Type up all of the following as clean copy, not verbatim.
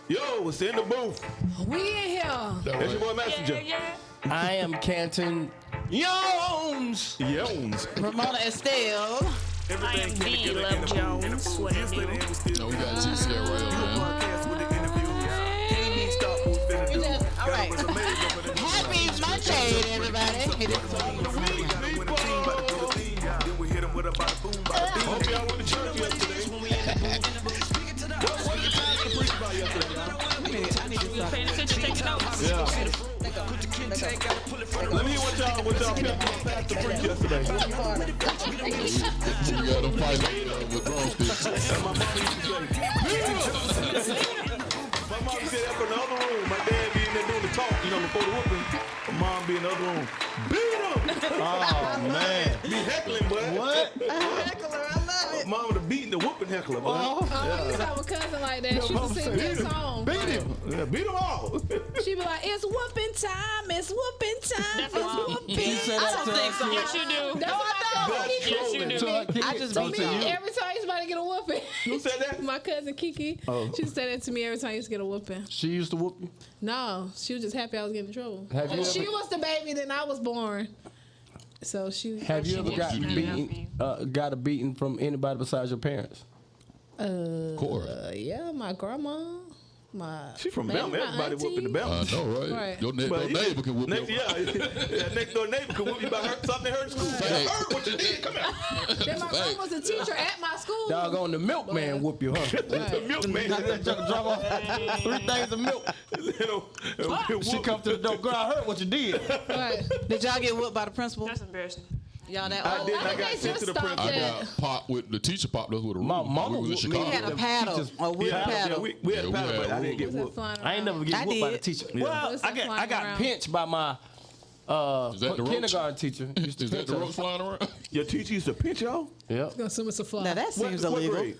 Yo, it's in the booth. We in here. That's your boy Messenja. I am Canton Jones. Ramona Estelle. I am B. Love Jones. What it do? No, we got G Sarah right All right. Happy Monday, everybody. Hope y'all went to church yesterday. Paying attention, taking notes. Yeah. Let me hear what y'all passed the preach yesterday. We got them fighting with drumsticks. My mom said that from the other room. My dad be in there doing the talk, before the whooping. My mom be in the other room. Beat him! Oh man. Be heckling, boy. What? Heckler, I love it. Mom would have beaten the whooping heckler, boy. I used to have a cousin like that. She used to sing that song. Beat him. Yeah, beat them all. She be like, it's whooping time. It's whooping time. That's It's wrong. whooping. She said that to her. Yes, you do. That's what I thought. Yes, you do. To her kids. I just Oh, beat to me you. every time somebody get a whooping. Who said that? My cousin Kiki. Oh. She said that to me every time I used to get a whooping. She used to whoop you. No, she was just happy I was getting in trouble. Have you She ever- was the baby, then I was born. So she. Have you ever did. gotten She beaten? Got a beating from anybody besides your parents? Corey. Yeah, my grandma. She from maybe Bama. my Everybody auntie. whooping the I Bama. know, right? Right. Your neighbor can whoop Next, you. next door neighbor can whoop you by something hurt in school. Hey. Hurt what you did. Come here. Then my grandma was a teacher at my school. Doggone the milkman whoop you, huh? The milkman. Drop off 3 things of milk. She come to the door. Girl, I heard what you did. Right. Did y'all get whooped by the principal? That's embarrassing. Y'all that I old? did. I think got they sent to the just principal. I stopped got popped with the teacher popped us with a My ruler. mama We was in whooped me. Chicago. We had a paddle, a wood paddle. We had a Yeah, we paddle, had but I didn't get Was that whooped. flying I ain't around? never get I whooped by the did. teacher. Yeah. Well, Was I that flying got around? pinched by my Is that the roach? kindergarten teacher. Used to Is that pinch the us. roach flying around? Your teacher used to pinch y'all? Yep. Gonna assume it's a fly. Now that seems What illegal. grade?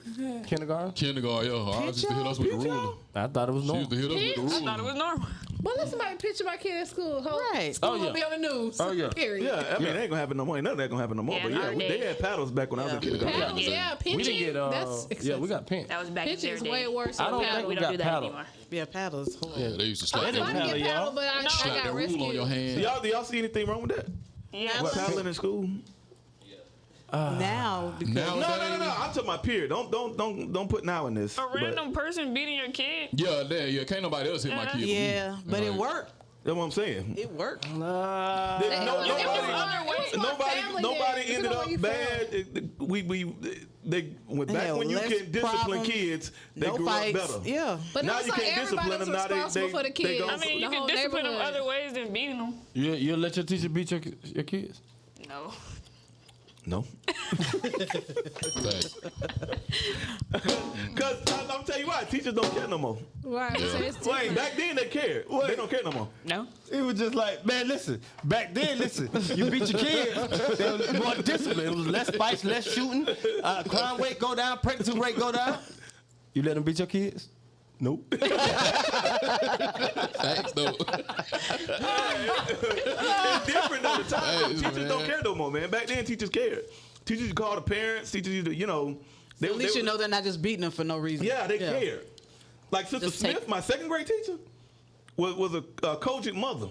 Kindergarten. Kindergarten, yeah. Her eyes used to hit us with the Pinch ruler. y'all? I thought it was She used to normal. hit us with the I ruler. thought it was normal. But let somebody picture my kid at school. Right. School Oh, yeah. gonna be on the news. Oh, yeah. Period. Yeah, I mean, it ain't gonna happen no more. Ain't none of that gonna happen no more. Yeah, But yeah, our they day. had paddles back when I was in kindergarten. Paddles, yeah, pinching. We didn't get That's yeah, we got pinched. That was back in Pinching their is day. way worse I than don't think paddle. We we don't got do that paddle. anymore. Yeah, paddle is horrible. Yeah, they used to I slap was that trying to paddle, get y'all. paddle, but I slap got that rule on your rescued. hand. Do y'all see anything wrong with that? Yeah. What, paddling in school? Now, because No. I'm talking about period. Don't put now in this. A random person beating your kid. Yeah, yeah. Can't nobody else hit my kid. yeah, but it Like, worked. That's what I'm saying. It worked. Nobody ended up bad. They went back Hell, when you less can discipline problems, kids. They no grew fights. up better. Yeah. But Now it's you like can't everybody discipline was them. Now responsible for the they kids. go- I mean, you The can whole discipline them neighborhood. other ways than beating them. You let your teacher beat your kids? No. No. Facts. Because I'm telling you why, teachers don't care no more. Right. So it's Wait, different. back then they cared. They don't care no more. No. It was just like, man, listen. Back then, you beat your kids. There was more discipline. It was less fights, less shooting. Crime rate go down, pregnancy rate go down. You let them beat your kids? Nope. Facts, though. It's different at the time. Hey, Teachers man. don't care no more, man. Back then, teachers cared. Teachers used to call the parents. Teachers used to, they, At least they you know they're not just beating them for no reason. Yeah, they cared. Like Sister Just take- Smith, my second grade teacher, was a Kojic mother.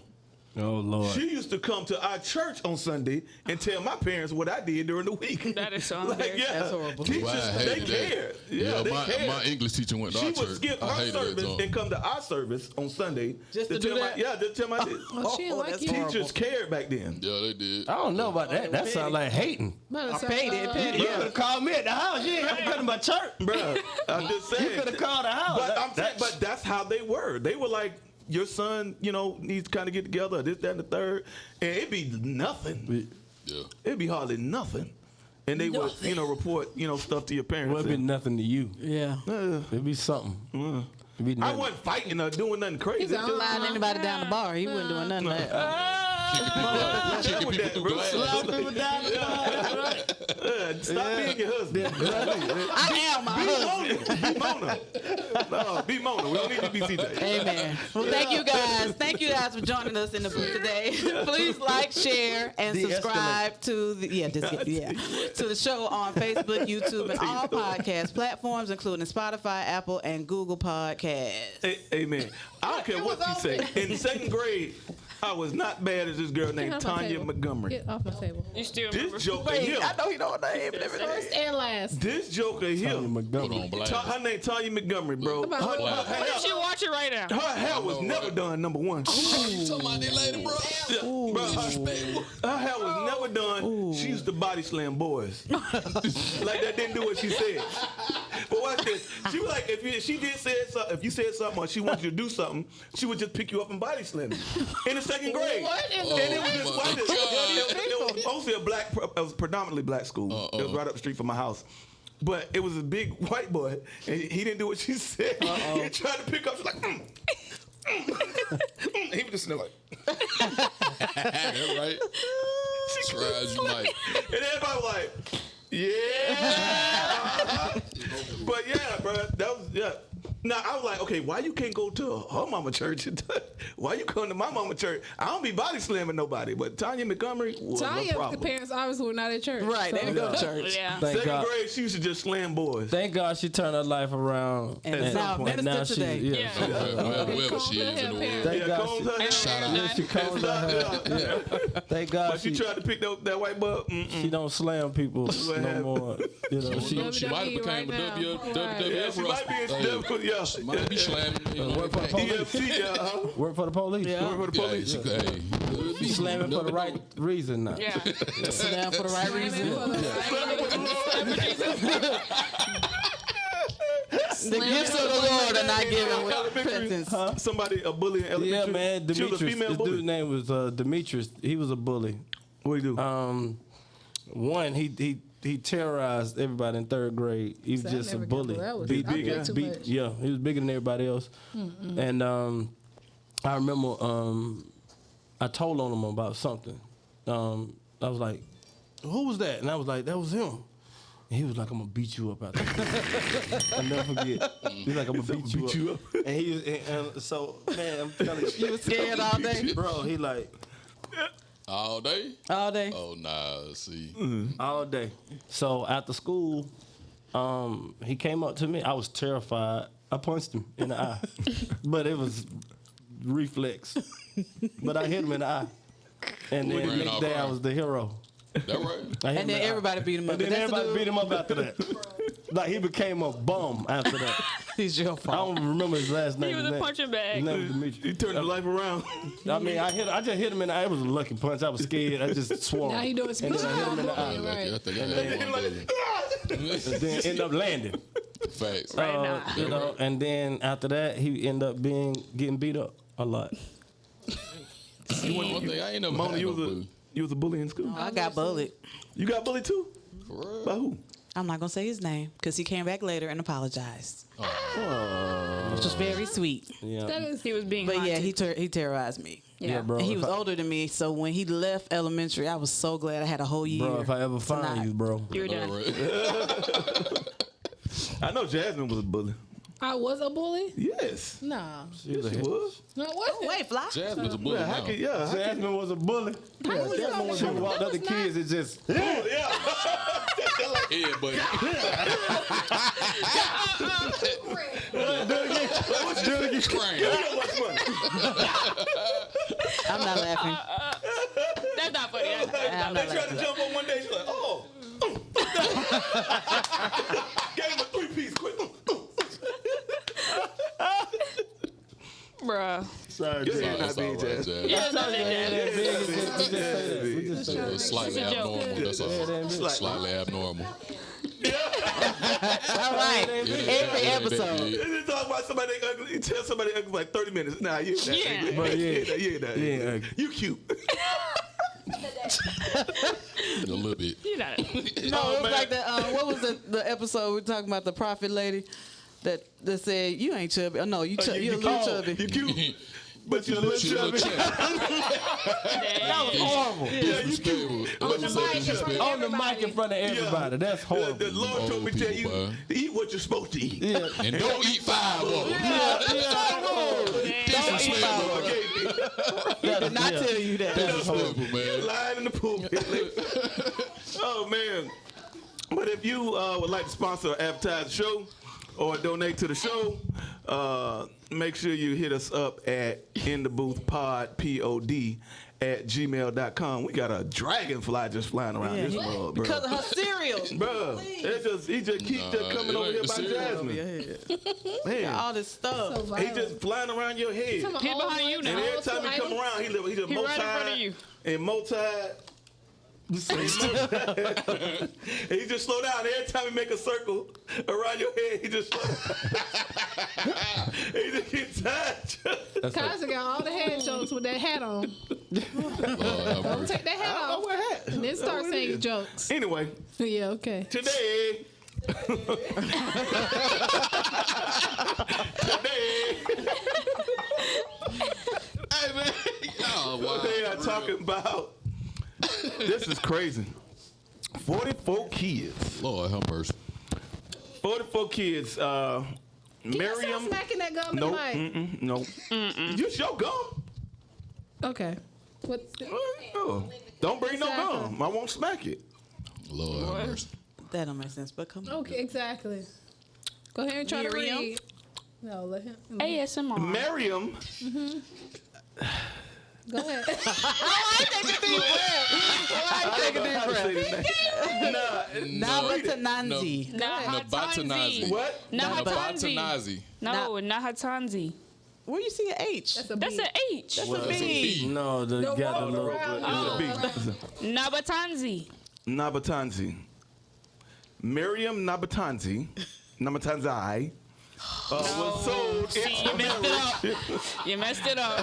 Oh, Lord. She used to come to our church on Sunday and tell my parents what I did during the week. That is so Like, embarrassing. yeah, That's horrible. teachers, Wow, I they hated that. cared. Yeah, they cared. My English teacher went to She our would church. skip I her hated that service song. and come to our service on Sunday Just to do tell that? just tell my Oh, she didn't like that's you. horrible. teachers cared back then. Yeah, they did. I don't know about that. That sounds like hating. I paid it, paid You could have called me at the house. You ain't have to come to my church. Bruh, I'm just You saying. could have called the house. But I'm saying, but that's how they were. They were like, your son, needs to kind of get together, this, that, and the third. And it'd be nothing. Yeah. It'd be hardly nothing. And they would, report, stuff to your parents. Well, it'd be nothing to you. Yeah. It'd be something. It'd be I nothing. wasn't fighting or doing nothing crazy. He's It's just- Sliding anybody down the bar. He wasn't doing nothing like that. Kicking people through glass. Yeah, Yeah, stop being your husband. I am my husband. Be Mona. No, be Mona. We don't need you to be CJ. Amen. Well, thank you guys. Thank you guys for joining us in the booth today. Please like, share, and subscribe to the to the show on Facebook, YouTube, and all podcast platforms, including Spotify, Apple, and Google Podcasts. Amen. I don't care what you say. In second grade, I was not bad as this girl named Tanya Montgomery. Get off my table. You still remember? This joker Wait, here. I know he know her name and everything. First and last. This joker here. Tanya Montgomery. Put on blast. Her name Tanya Montgomery, bro. About Her, what? her, Why hair, did you watch it right now? her hair was never done, number one. You talking about that lady, bro? Yeah, bro, her hair was never done. She used to body slam boys. Like that didn't do what she said. But watch this. She was like, if you said something or she wanted you to do something, she would just pick you up and body slam you. In the second grade. What in Oh, And it was just my watch this. God. It was mostly it was predominantly black school. It was right up the street from my house. But it was a big white boy, and he didn't do what she said. He tried to pick up. She's like, he was just like, That right? Try as you might. and everybody was like, yeah. But yeah, bro, that was Now I was like, okay, why you can't go to her mama church? Why you come to my mama church? I don't be body slamming nobody, but Tanya Montgomery was a Tanya's problem. parents obviously were not at church. Right, they so- didn't go to church. Yeah. Thank Second God. grade, she used to just slam boys. Thank God she turned her life around. And now minister she, today. yeah. Yeah. Wherever she is in the world. Thank Yeah, God combs she, her hair. Shout out. yeah, she combs her hair. Yeah. Thank God But she tried to pick that white butt. she don't slam people no happened? more. You know, She might have became a right now. WWF Yeah, she might be wrestler. in Might be slamming. work for the police. EFC, yeah. Work for the police. Yeah. Work for the Yeah, police. she could. Hey, She slamming for the right reason now. Yeah. Sit down for the right reason. The gifts of the Lord are not given with repentance. Somebody, a bully in elementary. Yeah, man. She was a Demetrius. female This bully. dude's name was Demetrius. He was a bully. What do you do? One, he terrorized everybody in third grade. He was See, I just a never got bully. that. Was- Beat, I played too much. yeah, he was bigger than everybody else. And I remember I told on him about something. I was like, "Who was that?" And I was like, "That was him." And he was like, "I'm gonna beat you up out there." I'll never forget. He's like, "I'm gonna beat you up." And he was, and so man, I'm telling you, You was scared all day? bro. He like all day? All day? Oh, nah, see. all day. So after school, he came up to me. I was terrified. I punched him in the eye, but it was reflex. But I hit him in the eye, and then the Ran next off day I crying. was the hero. That right? I hit him And in then the eye. everybody beat him up. And then That's the everybody dude. beat him up after that. Like he became a bum after that. He's your I fault. don't remember his last name. He was His a name- punching His bag. name was Demetrius. He turned his life around. I mean, I just hit him in the eye. It was a lucky punch. I was scared. I just swore. Now he doing And speech. then I hit him in the eye. Right. I think I had one bully. And then end up landing. Facts. Right now. You know, and then after that, he ended up getting beat up a lot. One thing, I ain't never Mona, had you no was bully. a bully in school. I got bullied. You got bullied too? For real? By who? I'm not gonna say his name because he came back later and apologized, which was very sweet. Yeah. That is. He was being But yeah, haunted. he terrorized me. Yeah, bro. And he if was I- older than me, so when he left elementary, I was so glad I had a whole year. Bro, if I ever to find not- you, bro. You were All done. right. I know Jasmine was a bully. I was a bully? Yes. Nah. She was a She hit. was. No, it wasn't. Wait, Fly? Jasmine's a bully Yeah, how now. could, yeah, how could, Jasmine was a bully. was Yeah, you Jasmine on when the she cover? walked That up the was kids, it just yeah. Yeah, but crying. I'm not laughing. That's not funny. I'm They not tried to laughing. jump on one day. She's like, oh. Gave him a 3-piece quick. Bruh. sorry. Your Jasmine. hair not That's all big, right, Jazz. Jazz. Yeah, it's not like that. We just say that. It's slightly It's a joke. abnormal. That's all. Slightly abnormal. All right. Every episode. You talk about somebody ugly. You tell somebody ugly for like 30 minutes. Nah, you ain't that. Yeah. ugly. But yeah. You ain't that. Yeah. ugly. You cute. A little bit. You know. No, it was like the what was the episode we were talking about, the prophet lady that said you ain't chubby. Oh no, you a little chubby. You cute. But you look She a little chubby. That was horrible. Disrespectful. But you look mic in front chubby. of On the mic in front of everybody. That's horrible. The Lord told me to Old tell people, you, boy. eat what you're supposed to eat. Yeah. And don't eat 5 of them. Disrespectful. Lord gave me. Did not tell you that. Disrespectful, man. Lying in the pulpit. Oh, man. But if you would like to sponsor or advertise the show or donate to the show, make sure you hit us up at intheboothpod, P-O-D, at gmail.com. We got a dragonfly just flying around this world, bro. Because of her cereal. Bro, he just keeps coming it over ain't here the by cereal. Jasmine. Man, All this stuff. So he violent. just flying around your head. Talking about He old behind you ones, now. And every old time he school come around, he just He right in front of you. and multi. He just slow down. Every time he make a circle around your head, he just slow down. He just gets tired. Kaiser got all the head jokes with that hat on. Don't take that hat off. What hat? And then start saying jokes. Anyway, Yeah, okay. today. Hey, man. Oh, wow. They are talking about. This is crazy. 44 kids. Lord have mercy. 44 kids. Stop Miriam. smacking that gum No. in the mic. No. You your gum. Okay. What's Oh, don't bring no Exactly. gum. I won't smack it. Lord have mercy. That don't make sense, but come on. Okay, exactly. Go ahead and try Miriam? to read. No, let him. ASMR. Miriam. Go ahead. Nabatananzi. Nabatanazi. What? Nahatanzi. Nabatanazi. No, Nahatanzi. Where you see an H? That's a That's B. an H. That's a That's a B. B. No, the The got a roll little. around. Nabatanzi. Nabatanzi. Miriam Nabatanzi. Nabatanzai. Was sold See, you messed it up. You messed it up.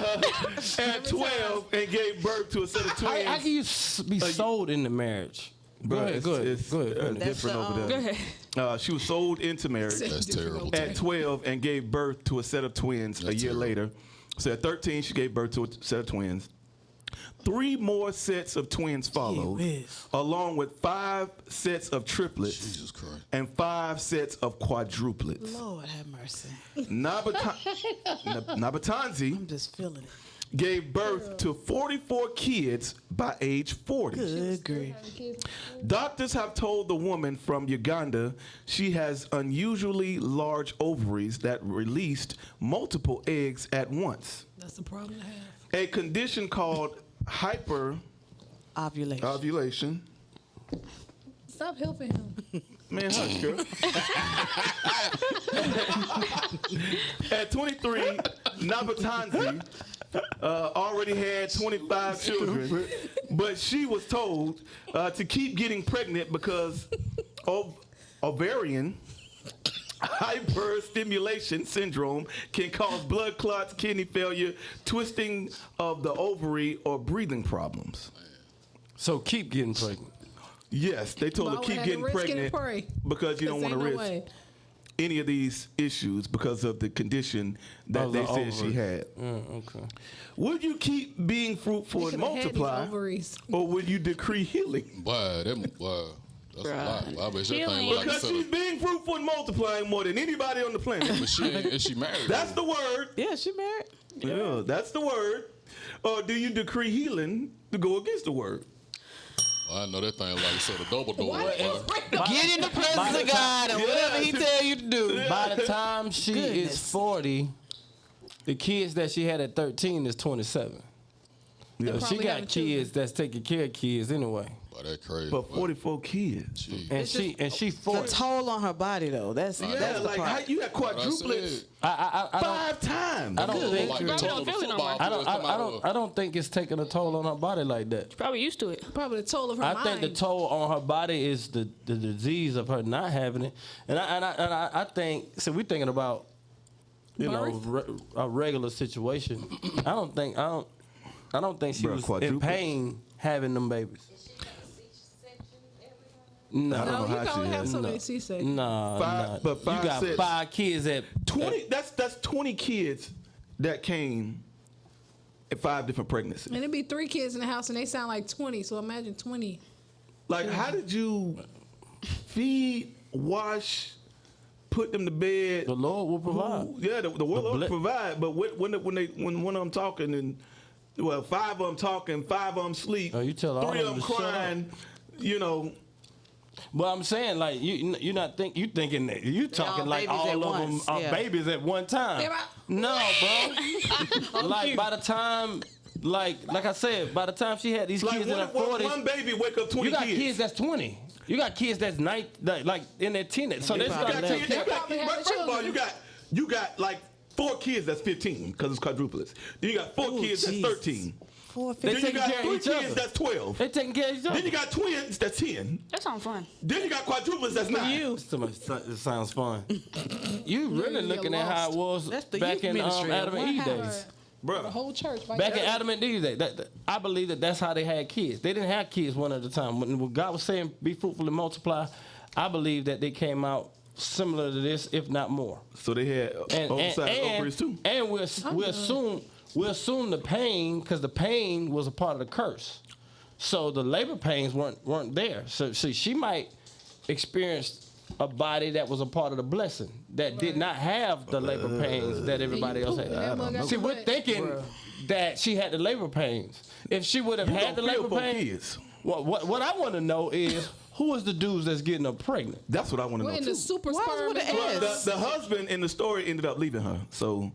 at 12 and gave birth to a set of How twins. can you be sold into marriage? Go ahead, go ahead, It's, go ahead. different That's, over Go there. ahead. She was sold into marriage That's terrible. at 12 and gave birth to a set of twins a That's year terrible. later. So at 13, she gave birth to a set of twins. 3 more sets of twins followed, whiz. along with 5 sets of triplets Jesus Christ. and 5 sets of quadruplets. Lord have mercy. Nabatanzi I'm just feeling it. gave birth to 44 kids by age 40. Good grief. Doctors have told the woman from Uganda she has unusually large ovaries that released multiple eggs at once. That's the problem to have. A condition called Ovulation. hyperovulation. Stop helping him. Man, hush, girl. At 23, Nabatanzi already had 25 children, but she was told to keep getting pregnant because of ovarian hyperstimulation syndrome can cause blood clots, kidney failure, twisting of the ovary, or breathing problems. So keep getting pregnant. Yes, they told her But I keep would getting have to risk it and pregnant pray. because you don't want to Ain't no risk way. any of these issues because of the condition that Oh, they the said she ovary. had. Okay. Would you keep being fruitful and Could've had these multiply, ovaries. or would you decree healing? Boy, that's a lot. I bet your thing Healing. was like a Because she's setup. being fruitful and multiplying more than anybody on the planet. But is she married? That's the word. Yeah, she married. Yeah, that's the word. Or do you decree healing to go against the word? I know that thing like sort of double door. Get in the presence of God and whatever He tell you to do. By the time she is Goodness. 40, the kids that she had at 13 is 27. Yeah. So she Probably got having kids that's taking care of kids anyway. Boy, that crazy. But 44 kids. Gee. And she The 40. toll on her body, though. That's Yeah, the like how part. you got What I quadruplets said. I don't 5 times. I don't think Like the Probably total don't feel it no football more. players come out of. I don't think it's taking a toll on her body like that. Probably used to it. Probably the toll of her I mind. think the toll on her body is the disease of her not having it, and I think so. We're thinking about a regular situation. I don't think she Bruh, was in quadruplets. pain having them babies. No, I don't No, know you how can she only have has so it. many C-sections. nah, Five- but you 5 got sets. 5 kids at 20. That's 20 kids that came 5 different pregnancies. And it'd be 3 kids in the house, and they sound like 20. So imagine 20. Like, how did you feed, wash, put them to bed? The Lord will provide. Yeah, the Lord will provide. But when one of them talking and 5 of them talking, 5 of them sleep, Oh, you tell all 3 of of them them to shut crying, you know. But I'm saying, like, you not think you thinking that you talking all like babies all at of once, them are yeah. babies at one time. Yeah, No, bro. Like by the time, like I said, by the time she had these Like kids in her 40s, one baby wake up 20 you got kids. kids that's 20. You got kids that's like in their teenage. So they You start got having kids, probably have first of all, children. you got like 4 kids that's 15 because it's quadruplets. Then you got 4 kids that's 13. They Then you taking got care 3 of each kids other. that's 12. They taking care of each other. Then you got twins that's 10. That sounds fun. Then you got quadruplets that's 9. So much, it sounds fun. You really you're looking at how it was That's the back youth in ministry. Adam and Eve What days. The Bro, whole church. Right Back there. in Adam and Eve days, I believe that's how they had kids. They didn't have kids one at a time. When God was saying, "Be fruitful and multiply," I believe that they came out similar to this, if not more. so they had oversized ovaries too. And we assume the pain because the pain was a part of the curse. So the labor pains weren't there. So she might experience a body that was a part of the blessing that did not have the labor pains that everybody else That bug had. out See, your we're butt. thinking that she had the labor pains. If she would have You had the gonna feel labor 4 pains, kids. what I want to know is who is the dudes that's getting her pregnant? That's what I want to We're know in too. the super Why is sperm. with the and- S? The husband in the story ended up leaving her. So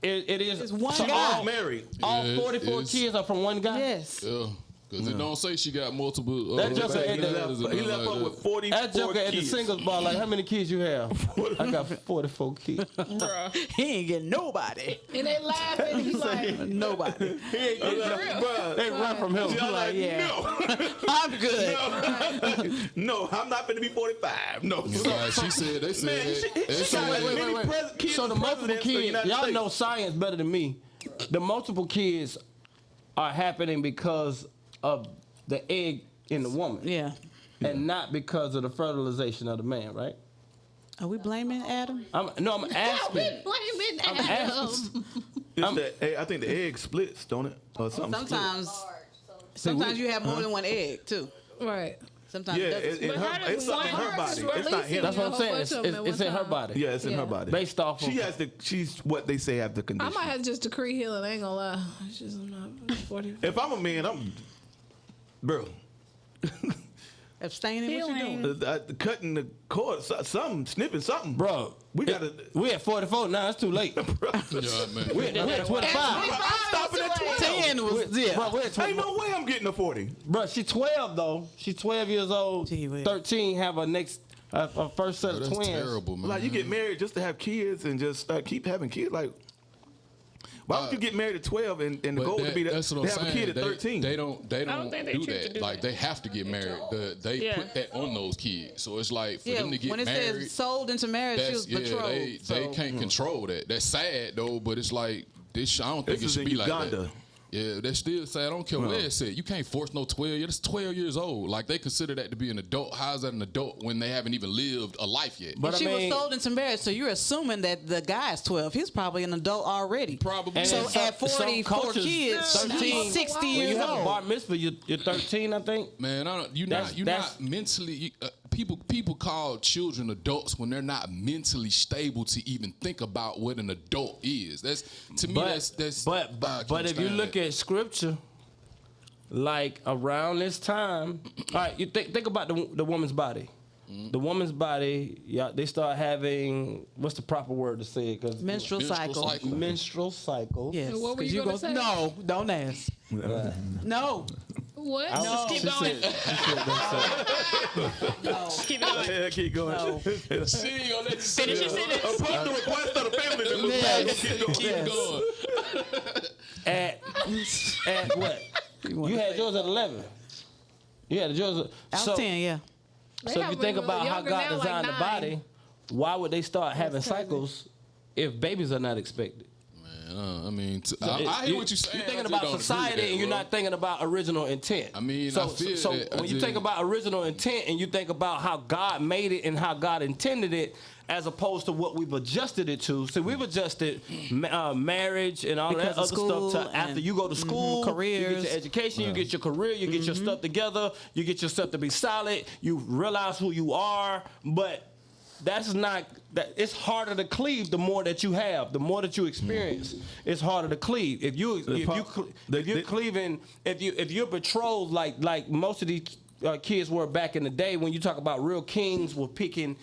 It is. It's one so guy. all married. All Yeah, 44 it's- kids are from one guy. Yes. Yeah. Because it don't say she got multiple. That joker babies at the- and He nothing left like her that. with 44 That joker at the kids. singles bar, like, how many kids you have? I got 44 kids. He ain't getting nobody. And they laughing. He's like, Nobody. He ain't getting nothing. Bruh. They run from him. I'm like, yeah. no. I'm good. No, I'm not finna be 45. No. Nah, she said, they said, Man, they she said got that- many kids So the multiple presidents of the kids, United y'all States. know science better than me. The multiple kids are happening because of the egg in the woman. Yeah. And not because of the fertilization of the man, right? Are we blaming Adam? I'm asking. blaming I'm Adam. asking. I think the egg splits, don't it? Or something. Sometimes you have more than one egg too. Right. Sometimes Yeah, it doesn't. But how does it's something in her one body. person It's not him. That's what I'm A saying. whole It's, bunch of them at it's one in her time. body. Yeah, it's in Yeah. her body. Based off of. She's what they say have the I condition. might have to just decree healing. I ain't gonna lie. It's just I'm not 40. If I'm a man, bro, Abstaining. What you Healing. doing? cutting the cord, something, snipping something. Bro, We gotta. we at 44 now. It's too late. Yeah, man. we at 25. I'm stopping at 12. 10 was yeah. Bro, we're at 20. Ain't no way I'm getting a 40. Bro, she's 12 though. She's 12 years old. Gee whiz. 13 have her next, her first set of That's twins. terrible, man. Like you get married just to have kids and just keep having kids. Like, why would you get married at 12 and the But goal would be to that's what I'm have a saying. kid at 13? They don't don't think they do choose to that. do Like that. they have to get married. They Yeah. put that on those kids. So it's like for Yeah, them to get when it married. says sold into marriage, she was That's betrothed. they so. can't control that. That's sad though, but it's like this. I don't think This it is should in be like Uganda. that. Yeah, that's still sad. I don't care where it's at. You can't force no 12. That's 12 years old. Like they consider that to be an adult. How is that an adult when they haven't even lived a life yet? But She I mean, was sold into marriage, so you're assuming that the guy's 12. He's probably an adult already. Probably. And So in some- at 44 cultures, kids, 13, he's 60 when you years have a old. bar mitzvah, you're 13, I think. Man, you're That's- not mentally. People call children adults when they're not mentally stable to even think about what an adult is. That's to me. That's. But if you look at scripture, like around this time, all right, you think about the woman's body. The woman's body, yeah, they start having what's the proper word to say it? Because Menstrual cycle. menstrual cycle. Yes. And what were 'cause you gonna go, say? no, don't ask. No. What? No. Keep going. Keep going. Yeah, keep going. No. she ain't gonna let you Finish your sentence. Upon the request of the family members, Yes. keep going. Yes. At what? You had yours at 11. You had yours. I was So 10, yeah. if you think about how God designed the body, why would they start having crazy. cycles if babies are not expected? I mean, I hear what you're saying. You're thinking I just about don't agree society, with that, and you're bro. not thinking about original intent. I mean, so I feel so that. when you think about original intent, and you think about how God made it and how God intended it, as opposed to what we've adjusted it to. See, we've adjusted marriage and all Because that of other school stuff to after you go to school, you careers. get your education, you get your career, you get your stuff together, you get yourself to be solid, you realize who you are, but that's not that. It's harder to cleave the more that you have, the more that you experience. It's harder to cleave. If you're betrothed like most of these kids were back in the day, when you talk about real kings were picking.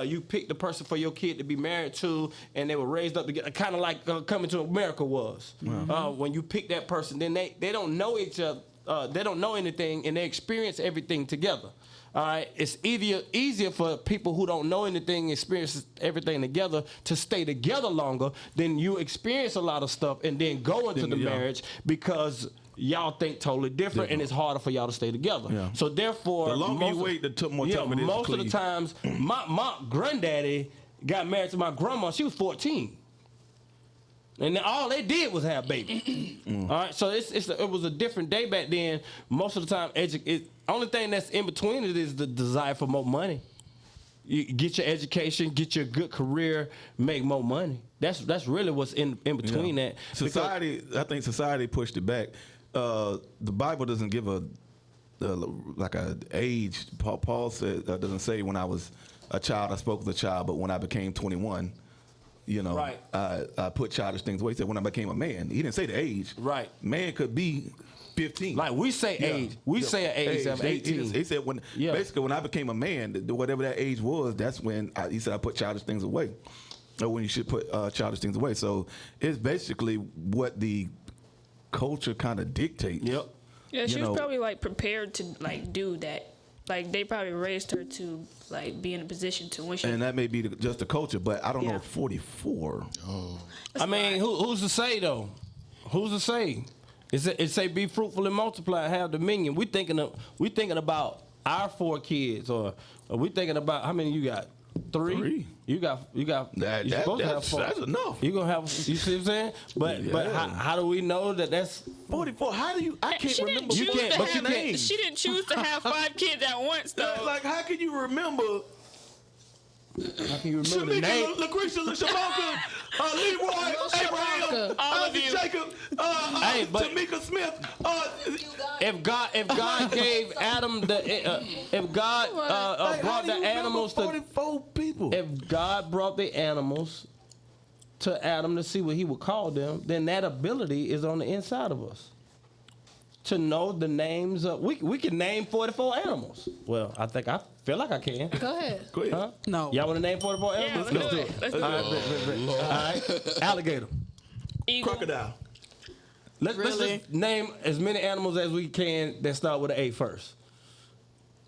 You picked the person for your kid to be married to, and they were raised up together, kind of like Coming to America was. When you pick that person, then they don't know each other. They don't know anything, and they experience everything together. All right, it's easier for people who don't know anything, experience everything together, to stay together longer than you experience a lot of stuff and then go into the marriage because y'all think totally different, and it's harder for y'all to stay together. Yeah. So therefore, the longer you wait, the more time it is. Most of the times, my granddaddy got married to my grandma. She was 14. And all they did was have babies. All right, so it was a different day back then. Most of the time, only thing that's in between it is the desire for more money. You get your education, get your good career, make more money. That's really what's in between that. Society, I think society pushed it back. The Bible doesn't give a age. Paul said doesn't say when I was a child I spoke as a child, but when I became 21. Right. I put childish things away. He said when I became a man. He didn't say the age. Right. Man could be 15. Like we say age. We say an age of 18. He said basically when I became a man, whatever that age was, that's when he said I put childish things away. Or when you should put childish things away. So it's basically what the culture kind of dictates. Yep. Yeah, she was probably like prepared to like do that. Like they probably raised her to like be in a position to when she. And that may be just the culture, but I don't know. 44. Oh. I mean, who's to say though? Who's to say? It say be fruitful and multiply, have dominion. We thinking about our 4 kids, or are we thinking about how many you got? 3. You got. You're supposed to have 4. That's enough. You gonna have. You see what I'm saying? But how do we know that that's 44? How do you? I can't She remember. didn't choose to have. names. She didn't choose to have 5 kids at once, though. Like, how can you remember? How can you remember the name? Shamika, Lucretia, Shamonka, Leroy, Abraham, Isaac, Jacob, Tamika Smith. If God gave Adam if God brought the animals to 44 people. If God brought the animals to Adam to see what he would call them, then that ability is on the inside of us. To know the names of, we can name 44 animals. Well, I feel like I can. Go ahead. Huh? No. Y'all want to name 44 Yeah, animals? let's do it. Let's do it. All right. Alligator. Eagle. Crocodile. Let's Really? just name as many animals as we can that start with an A first.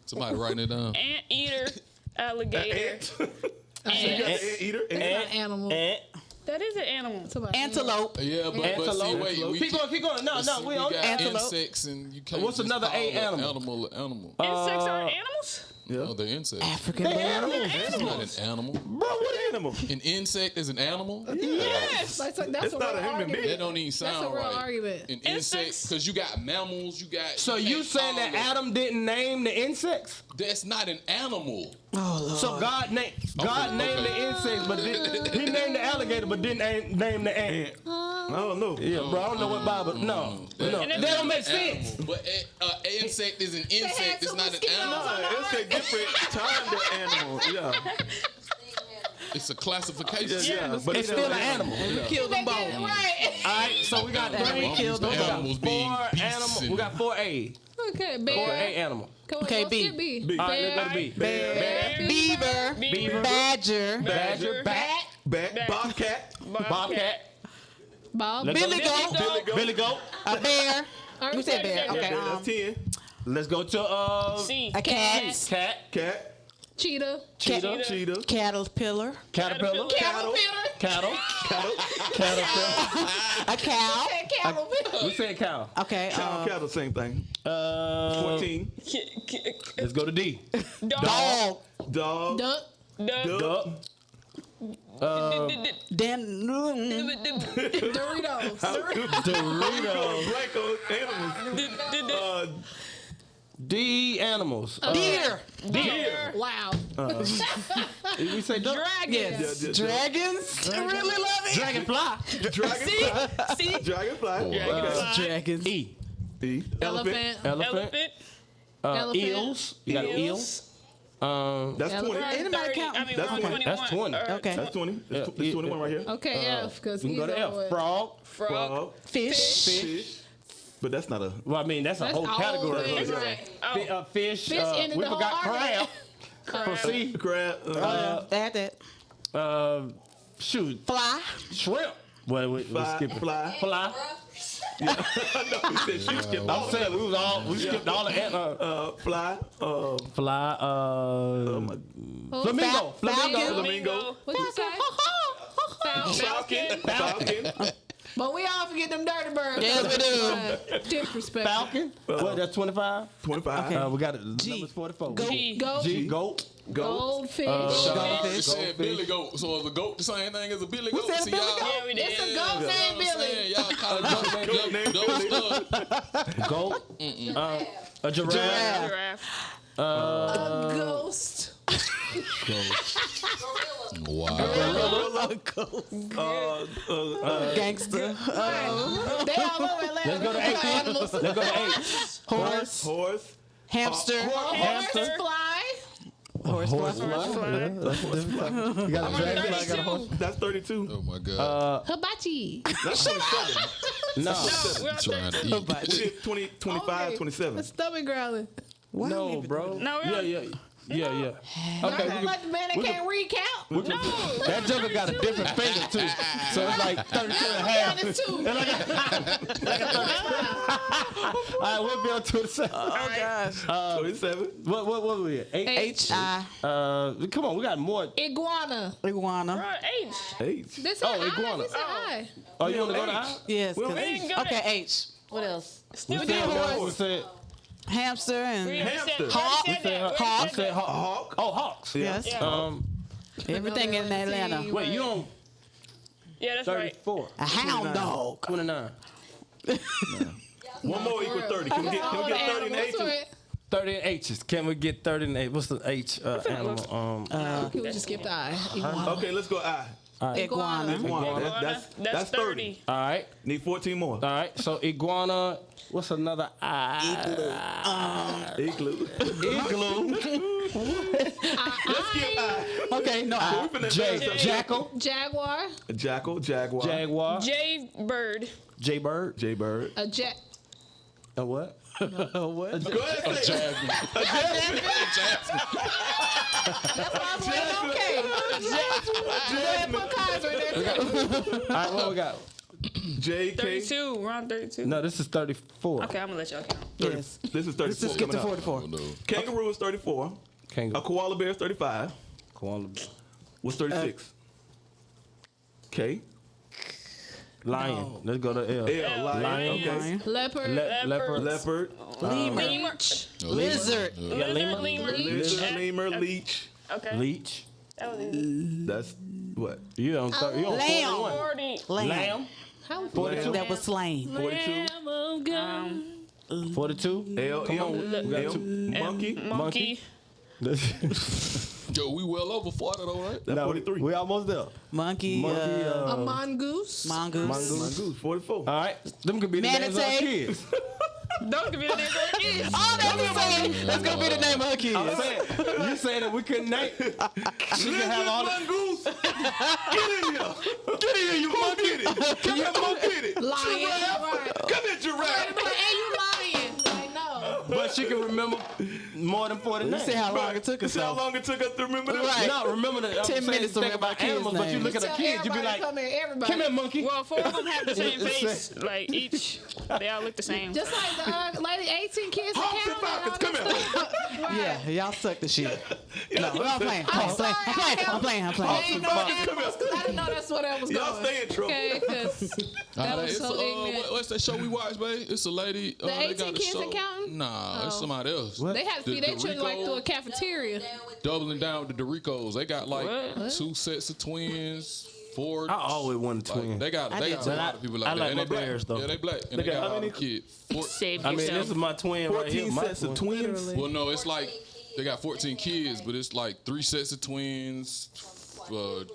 Somebody writing it down. Anteater, alligator. You got the anteater. Not animal. Ant. That is an animal. Somebody- Antelope. Yeah, but see, Antelope. wait. We Keep going. No, we on got Antelope. insects, and you can't. What's just another call A an animal? Animal. Insects are animals? No, they're insects. African They bear. animals. It's not an animal. Bro, what animal? An insect is an animal. Yes. That's It's a not real a human argument. being. That don't even sound a real right. argument. An insect, Insects? because you got mammals, you got. So you can't saying call that it- Adam didn't name the insects? That's not an animal. Oh, Lord. So God named the insects, but he named the alligator, but didn't name the ant. I don't know. Yeah, bro, I don't know what Bible. No, that don't make sense. Animal. But an insect is an insect. It's not an animal. No, it's a different time to animal. Yeah. It's a classification. Yeah. But It's still an animal. We killed them both. Right. All right, so we got That 3 one killed them we both. got Animals 4 being beasts animals. and- We got 4A. Okay, 4A bear. animal. Come on, Okay, let's B. get B. B. All right, let's go to B. Bear. Beaver. Beaver. Badger. Badger. Bat. Bobcat. Bobcat. Bob. Let's go Billy to goat. Billy Goat. A bear. Alright, You said bear. okay. Okay. That's 10. Let's go to C. A cat. cat. Cat. Cheetah. Cheetah. Caterpillar. Caterpillar. Cattle. Cattle. Caterpillar. A cow. We said cow. Okay. Cattle, same thing. 14. Let's go to D. Dog. Dog. Dog. Duck. Duck. Duck. Doritos. Blanco animals. D animals. Deer. Wow. We say duck. Dragons. Yeah. Dragons. I really love it. Dragonfly. See? Dragonfly. Dragons. E. Elephant. Elephant. Elephant. Eels. You got eels. That's 20. Anybody count? I mean, That's 21. That's 20. Okay. That's 20. There's 21 right here. Okay, F, because We he's can go to F. over. Frog. Frog. Fish. Fish. But that's not a. Well, I mean, that's a That's whole all category. things, Right right. there. Fish. Fish ended We the whole forgot crab. argument. Proceed. Crab. Add that. Shoot. Fly. Shrimp. Well, we skipping. Fly. Fly. I know he said she skipped I'm all saying we skipped all the fly. fly. Flamingo. Falcon. Flamingo. What'd you say? Falcon. But we all forget them dirty birds. Yes, we do. Disrespect. Falcon. What? That's 25. 25. Okay. We got it. Number's 44. G. Goat. G. Goat. Goldfish. You said Billy Goat, so is a goat the same thing as a Billy Goat? said See, Billy y'all- Goat? Yeah, we did. It's a goat named Billy. Y'all call it goat stuff. Goat. A giraffe. Giraffe. A ghost. Wow. Gangster. They all over Atlanta. Let's go to They 8. animals. Let's go to 8. Horse. Hamster. Horse fly. Horse. You got a dragonfly. Got a horse. That's 32. Oh my God. Hibachi. That's 27. No. We're on Trying 30. to eat. We did 20, 25, Okay. 27. A stomach growling. No, bro. No, we're on- Yeah. Okay. I'm like the man that can't recount. That joker got a different finger too, so it's like 32 and a half. Minus 2. All right, we'll be on 27. Oh gosh. 27. What were we at? 8. H-I. Come on, we got more. Iguana. Iguana. We're on H. H. This is iguana. This is I. Oh, you want to go to I? Yes. Well, 'cause- H. didn't go Okay, to- H. What else? Still We did said horse. we said Hamster and Hamster. Hawk. we said hawk. Oh, hawks. yes. Yeah. Everything in Atlanta. Wait, you on Yeah, that's right. 34? A hound dog. 29. One more equal 30. Can we get 30 and H? 30 and H's. Can we get 30 and H? What's the H animal? Can we just skip the I? Iguana. Okay, let's go I. Iguana. Iguana. That's 30. All right. Need 14 more. All right. So iguana. What's another I? Igloo. Igloo. Let's skip I. Okay, no. We finna J. advance up. Jackal. Jaguar. Jackal. Jaguar. Jaguar. J Bird. J. Bird. J Bird. A jet. A what? Go ahead. Say it. That's why I'm saying okay. Jasmine. Put cards right there. All right. What we got? J. K. 32. We're on 32. No, this is 34. Okay, I'm gonna let y'all count. Yes. This is 34. Let's just get to coming up. 44. Oh, no. Kangaroo is 34. A Kangaroo. koala bear is 35. Koala. What's 36? K. Lion. Let's go to L. L. Lion. Okay. Leopard. Leopard. Leopard. Lemur. Lizard. You got lemur. Lizard. Lemur. Leech. Okay. Leech. That was easy. That's what? You on 30? You on Lamb. 41. 40. Lamb. How 42. That was slain. 42. Lamb of God. 42. L. Come on. M. We got M. two. Monkey. Monkey. Yo, we well over 40 though, right? That's No, 43. we almost there. Monkey. A mongoose. Mongoose. Mongoose. 44. All right. Them could be the names of our Manatee. kids. Those could be the names of our kids. Oh, that's the same. That's gonna be the name of her kids. I'm saying, you saying that we couldn't name. She can have all the. Mongoose. Get in here. Get in here, you monkey. Come here, monkey. Lion. Right. Come here, giraffe. And you lying. Like, no. But she can remember more than 40 You names. see how long it took You us. see how long it took us to remember that? Right. No, remember that. I'm 10 saying minutes to think remember about kids' animals, but you names. look at the Tell kids, you be everybody like, come here, everybody. come here, monkey. Well, 4 of them have the same It's face. Like each, they all look the same. Just like the lady 18 kids that Hawks and Falcons, count. come here. Yeah, y'all suck the shit. No, I'm playing. I'm playing. I didn't know animals 'cause I didn't know that's where that was Y'all going. stay in trouble. Okay, because that was It's so ignorant. what's that show we watch, babe? It's a lady. The they 18 got a Kids show. and Counting? Nah, Nah, it's somebody else. What? They had to feed their children like through a cafeteria. Doubling down with the Doricos. They got like 2 sets of twins. 4. I always wanted twins. Like, they got a lot of people like I that. like And my they black. bears, though. Yeah, they black. And they got how many kids? Save I mean, yourself. this is my twin right here. 14 My sets of twin. twins. Well, no, it's like they got 14 kids, but it's like 3 sets of twins,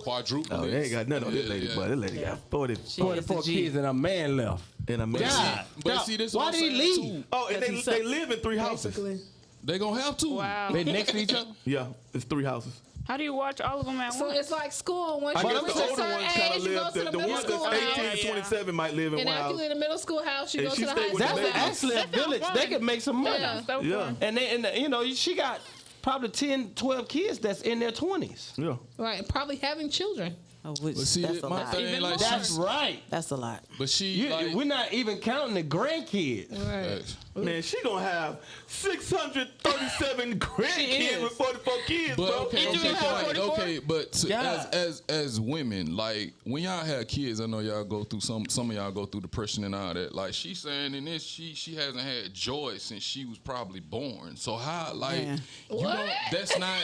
quadruplets. Oh, they ain't got nothing on this lady, but this lady got 44 kids and a man left. and a man. God. But see, this Why what I'm did he saying, leave? too. Oh, and they live in 3 houses. Basically. They gonna have to. Wow. They next to each other? Yeah, it's 3 houses. How do you watch all of them at So once? it's like school. Once I you guess get the to a older certain ones kind age, of you go live. to the The middle ones school that's house. 18 to 27 might live in And one after house. you're in the middle school house, you And go she to the stayed high with the school baby. house. Actually a village. They could make some money. Yeah. So Yeah. fun. And you know, she got probably 10, 12 kids that's in their 20s. Yeah. Right, probably having children. Oh, which, But see, that's a my lot. thing, Even like, more. That's right. That's a lot. but she, like, We're not even counting the grandkids. Right. Man, she gonna have 637 grandkids with 44 kids, But bro. okay, Did you have like, 44? okay, but God. as women, like when y'all have kids, I know y'all go through some of y'all go through depression and all that. Like she's saying in this, she hasn't had joy since she was probably born. So how, like, Man. you What? don't, that's not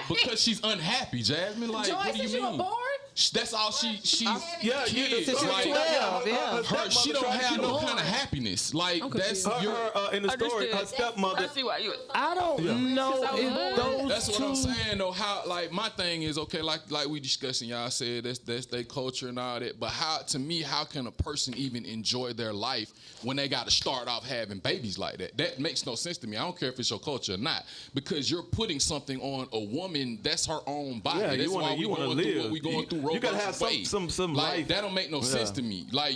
Wait. because she's unhappy, Jasmine. Like, Joy, what do since you you were mean? born? That's all she's Yeah, kids. Since you were Like, 12, yeah. she don't have no kind of happiness. Like that's confused. your. In the story, her Understood. stepmother. I see why you. I don't know if those That's what two. I'm saying though. How, like, my thing is, okay, like we discussing, y'all said that's their culture and all that. But how, to me, how can a person even enjoy their life when they got to start off having babies like that? That makes no sense to me. I don't care if it's your culture or not, because you're putting something on a woman. That's her own body. Yeah, that's you wanna- why we you wanna going through live. what we going through. You gotta Roe have versus Wade. some like, life. that don't make no sense Yeah. to me. Like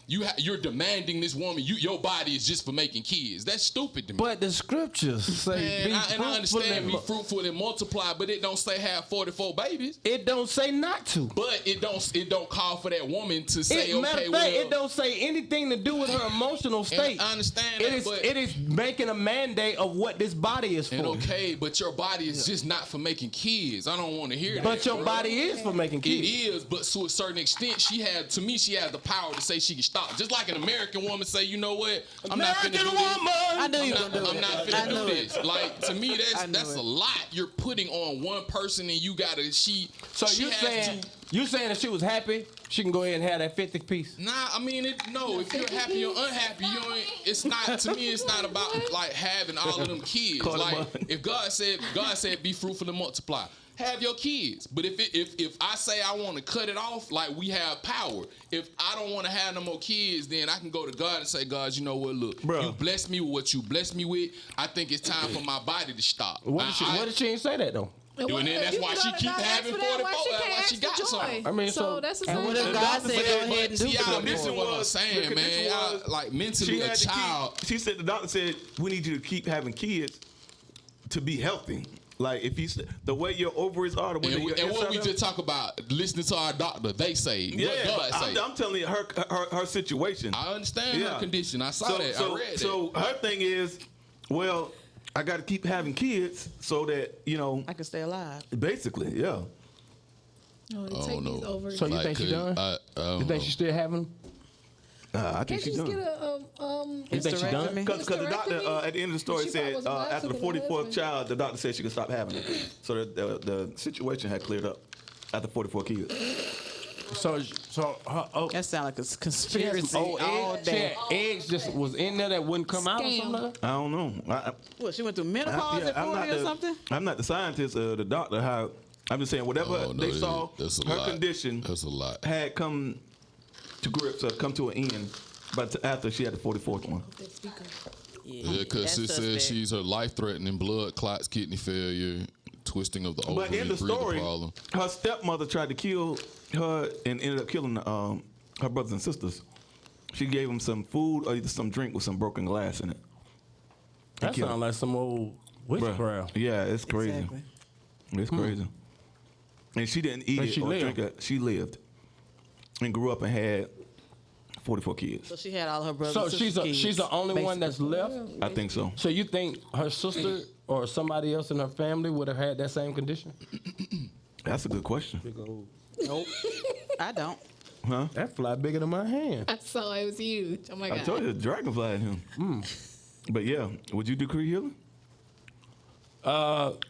you're demanding this woman. Your body is just for making kids. That's stupid to me. But the scriptures say, And I fruitful understand and be fruitful and multiply, but it don't say have 44 babies. it don't say not to. But it don't call for that woman to say, Matter okay, of well, fact, it don't say anything to do with her emotional state. I understand It that, is, but it is making a mandate of what this body is for. and okay, but your body is just not for making kids. I don't want to hear that. But your body is for making It kids. is, but to a certain extent, she has the power to say she can stop. Just like an American woman say, you know what, I'm not finna do American this. woman. I knew you were I'm going to do not it. I finna do knew this. it. Like, to me, I knew that's it. a lot you're putting on one person, and you gotta So she you has saying to. you saying if she was happy, she can go ahead and have that 50 piece? Nah, I mean, no. If you're happy or unhappy, you ain't. It's not, to me. It's not about like having all of them kids. Call it Like, mine. if God said, be fruitful and multiply. Have your kids, but if I say I want to cut it off, like, we have power. If I don't want to have no more kids, then I can go to God and say, God, you know what? Look, Bruh. you blessed me with what you blessed me with. I think it's time for my body to stop. What if she ain't say that though? And then that's why she keep having 44. That's why she got some. I mean, so- that's the And same what if thing. God said go ahead and do See, y'all something? missing what I'm saying, the man. condition Y'all, was- like, mentally, a child. She said the doctor said we need you to keep having kids to be healthy. Like, if the way your ovaries are, the way And, your and what we inside just talk about, listening to our doctor, they say, yeah, what God say. I'm telling you her situation. I understand her condition. I saw that. I read that. So her thing is, well, I got to keep having kids so that, you know, I can stay alive. basically, yeah. No, they Oh, take no. these over. So you think she done? You think she still having them? I think Can't you she's just done. get a You think she done? Hysterectomy? Because the doctor at the end of the story She said probably was after the about to, 44th but child, the doctor said she could stop having it. So the situation had cleared up after 44 kids. So That sounds like a she had conspiracy some old all eggs. She had day. eggs just was in there that wouldn't come out or Scam. something like that? I don't know. What, she went through menopause at 40 or something? I'm not the scientist or the doctor. How I'm just saying whatever Oh, no, they saw, that's a her lot. condition That's a lot. had come to grips or come to an end. But after she had the 44th one. Yeah, because it says she's her life-threatening blood clots, kidney failure, twisting of the But ovary, in the breathing story, problem. her stepmother tried to kill her and ended up killing her brothers and sisters. She gave them some food or either some drink with some broken glass in it. That killed sounds like some old Bruh. witchcraft. Yeah, it's crazy. Exactly. It's crazy. And she didn't eat And it she or lived. drink it. She lived and grew up and had 44 kids. So she had all her brothers So and sisters. she's the only one that's left. I think so. So you think her sister or somebody else in her family would have had that same condition? That's a good question. Nope. I don't. Huh? That fly bigger than my hand. I saw it was huge. Oh my I god. told you, the dragonfly in him. But yeah, would you do career healing?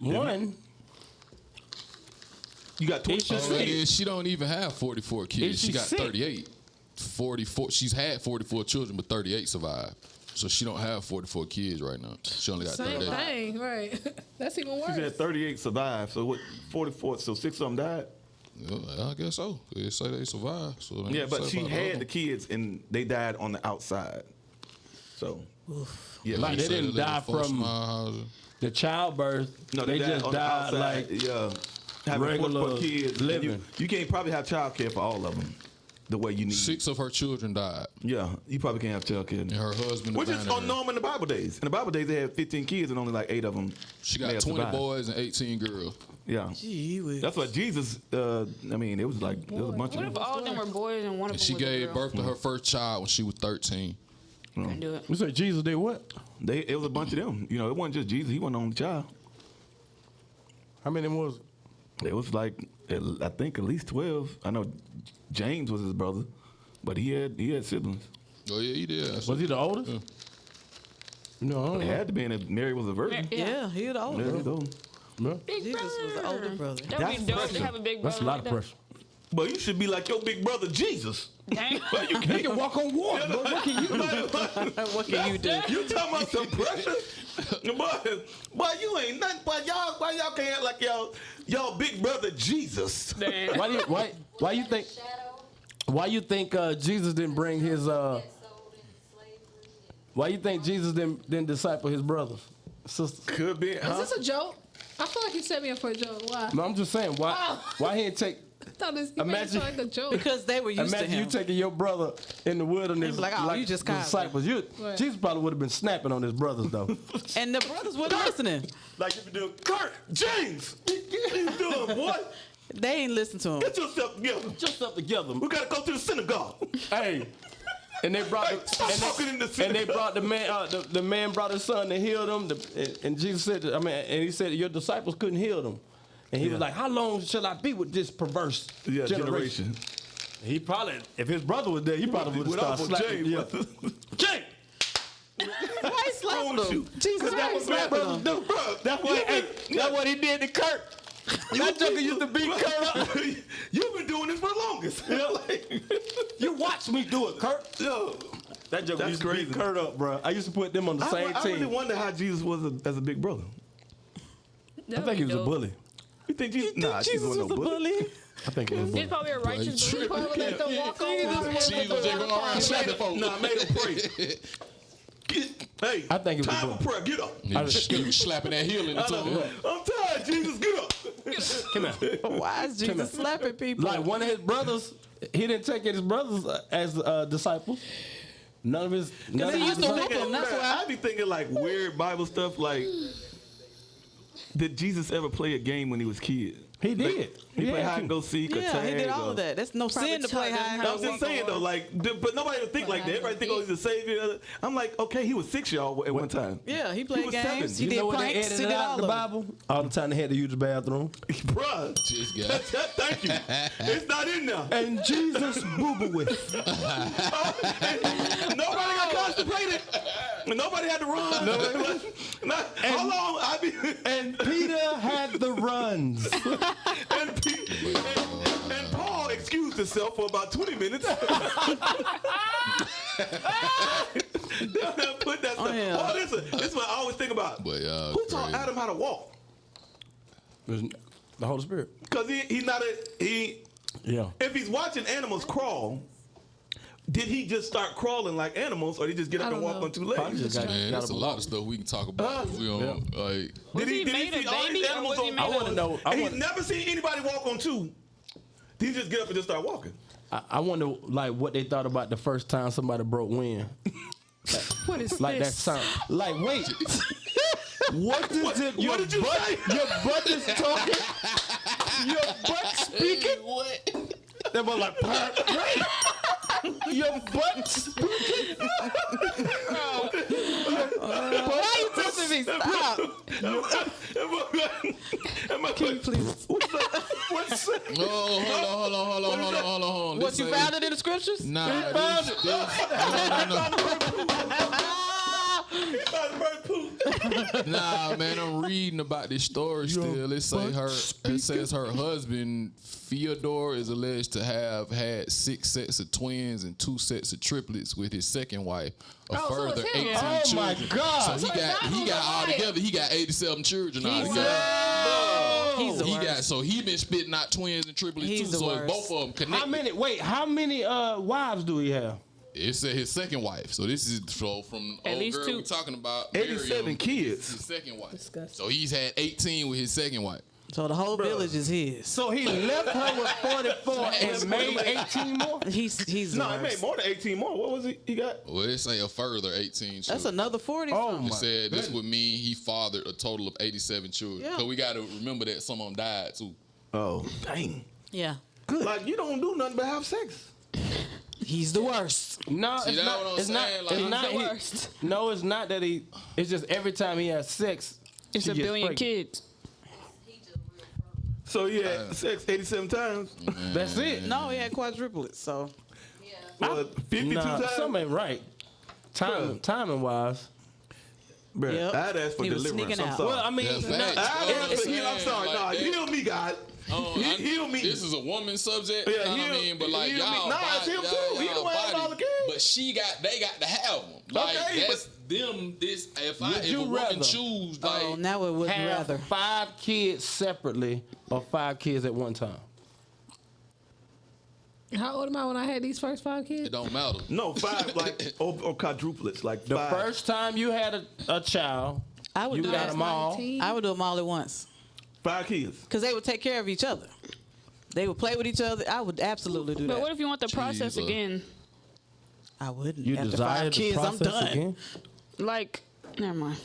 One. You got 20. Yeah, she don't even have 44 kids. She got sick? 38. 44. She's had 44 children, but 38 survived. So she don't have 44 kids right now. She only got Same 38. thing, right? That's even worse. She said 38 survived. So what? 44. So 6 of them died. Yeah, I guess so. They say they survived. So they Yeah, but say she about had all. the kids and they died on the outside. So yeah, Like, she they said- didn't die from the childbirth. No, they died just on the died outside, like having regular 44 kids. and living. You can't probably have child care for all of them the way you need. 6 of her children died. Yeah, you probably can't have child care. And her husband Which is abandoned her. unknown in the Bible days. In the Bible days, they had 15 kids and only like 8 of them. She may got have 20 survived. boys and 18 girls. Yeah. Gee whiz. That's what Jesus, I mean, it was like, there was a bunch What of if them. all of them were boys and one of And them she was a gave girl? birth to her first child when she was 13. Can't do it. You said Jesus did what? It was a bunch of them. You know, it wasn't just Jesus. He wasn't the only child. How many was it? It was like, I think at least 12. I know James was his brother, but he had siblings. Oh, yeah, he did. That's Was he the oldest? Yeah. No, I don't It know. had to be, and if Mary was a virgin. Yeah, he the Yeah, older. he was. Yeah. Big Jesus was the older brother. That would That's be dope pressure. to have a big brother. That's a lot of like that. pressure. But you should be like your big brother Jesus. Dang. But you You can't can walk on water, but what can you do? What can you do? You talking about some pressure? Boy, you ain't nothing. But why y'all can't act like y'all big brother Jesus? Dang. Why you think? Why you think Jesus didn't bring his? Why you think Jesus didn't disciple his brothers, sisters? Could be. Is Huh? this a joke? I feel like he set me up for a joke. Why? No, I'm just saying. Why he didn't take? I thought this. He made it Imagine- sound like a joke. Because they were used to Imagine him. you taking your brother in the wilderness, They'd be like, oh, you just the caught me. disciples. Right. Jesus probably would have been snapping on his brothers though. And the brothers weren't listening. Like if you do, Kurt, James, what you doing, boy? They ain't listen to him. Get yourself together. Just up together. We gotta go to the synagogue. Hey. And they brought Hey, stop talking in the and they synagogue. brought the man. The man brought his son to heal them. And Jesus said, and he said, your disciples couldn't heal them. And he was like, how long shall I be with this perverse generation? He probably, if his brother was there, he probably would have Went started off on slapping. James. Yeah. James. Why he slapping them? Jesus That was Christ what slapping brothers them. do, bro. That's what he did to Kurt. That joker used to beat Kurt up. You've been doing this for the longest. You watch me do it, Kurt. Yo, That joker That's used to crazy. beat Kurt up, bro. I used to put them on the same I really team. wonder how Jesus was as a big brother. I think he was a bully. You think Jesus? Nah, Jesus wasn't no bully. I think he was a bully. He's probably a righteous Boy, bully. Probably let them walk on water. Jesus just go around slapping folks. Nah, made him pray. Hey, I think it was time a for prayer. Get up. He was slapping that healing into him. I'm tired, Jesus. Get up. Come here. Why is Jesus slapping people? Like one of his brothers, he didn't take his brothers as disciples. None of his. None of he his used to disciples. whoop them. That's why. I be thinking like weird Bible stuff. Like, did Jesus ever play a game when he was a kid? He did. He played hide and go seek or Yeah, tag. he did all or- of that. That's no sin to play hide and I'm go just seek. saying though, like, but nobody would think like that. Everybody think, oh, he's a savior. I'm like, okay, he was 6 y'all at one time. Yeah, he played was games. 7. He You did know what they pranks. He edited did out all in the of it. Bible? All the time they had to use the bathroom. Bruh, This guy. thank you. It's not in there. And Jesus boo-boo with. Nobody got constipated. Nobody had to run. How long? I be And Peter had the runs. and Paul excused himself for about 20 minutes. Put that stuff. yeah. Oh, this is what I always think about. But, Who taught crazy. Adam how to walk? The Holy Spirit. Because he's not Yeah. if he's watching animals crawl, did he just start crawling like animals, or did he just get up I and don't walk know. on 2 legs? Probably just got- Man, there's a lot of stuff we can talk about. We don't, like, Was he made a see all baby these or animals was he on made I want to know. and he's never seen anybody walk on 2. Did he just get up and just start walking? I wonder, like, what they thought about the first time somebody broke wind. What is Like that this? sound. Like, wait. What is it? What did you say? Your butt is talking. Your butt speaking. what? They were like, wait. Your butt speaking. Why you touching me? Stop. Can you please? What's that? No, hold on. What, you found it in the scriptures? Nah, found this, it. this, no. Nah, man, I'm reading about this story still. It says her husband Fyodor is alleged to have had 6 sets of twins and 2 sets of triplets with his second wife. A further 18 Oh children. my God! So he got all together. He got 87 children altogether. He's the worst. So he been spitting out twins and triplets He's too. the So worst. both of them connected. How many wives do he have? It said his second wife. So this is from At old least girl 2. we're talking about. 87 Miriam, kids. His second wife. Disgusting. So he's had 18 with his second wife. So the whole village is his. So he left her with 44 and made 18 more? He's the No, he made worst. more than 18 more. What was he got? Well, it say a further 18 children. That's another 40. Oh, It said this would mean he fathered a total of 87 children. Yeah. So we got to remember that some of them died too. Oh, dang. Yeah. Like, you don't do nothing but have sex. He's the worst. No, See, it's that's not. what I'm It's not. saying, like- It's not. the he- worst. No, it's not that he. It's just every time he has sex, It's she a gets billion pregnant. kids. So he had sex 87 times. That's it. No, he had quadruplets. So Well, 52 Nah, times. something ain't right. Timing wise. Bruh, Yep. I'd ask for He was deliverance. sneaking I'm out. sorry. Well, I mean, Yeah, facts. I'd ask for healing. I'm sorry. Like Nah, that. heal me, God. Heal me. This is a woman subject. Yeah, you know what I heal- mean? But like heal me. y'all, Nah, it's him too. He the one that had all the kids. But they got to have them. Like Okay, that's them. This if Would a you woman rather- choose like oh, now it would have rather. 5 kids separately or 5 kids at one time. How old am I when I had these first 5 kids? it don't matter. No, 5 like or quadruplets, like The 5. first time you had a child, I would you do got that. them all. 19. I would do them all at once 5 kids. because they would take care of each other. They would play with each other. I would absolutely do But that. what if you want the process Jesus. again? I wouldn't. You After desire 5 the kids, I'm process done. again? Like, never mind.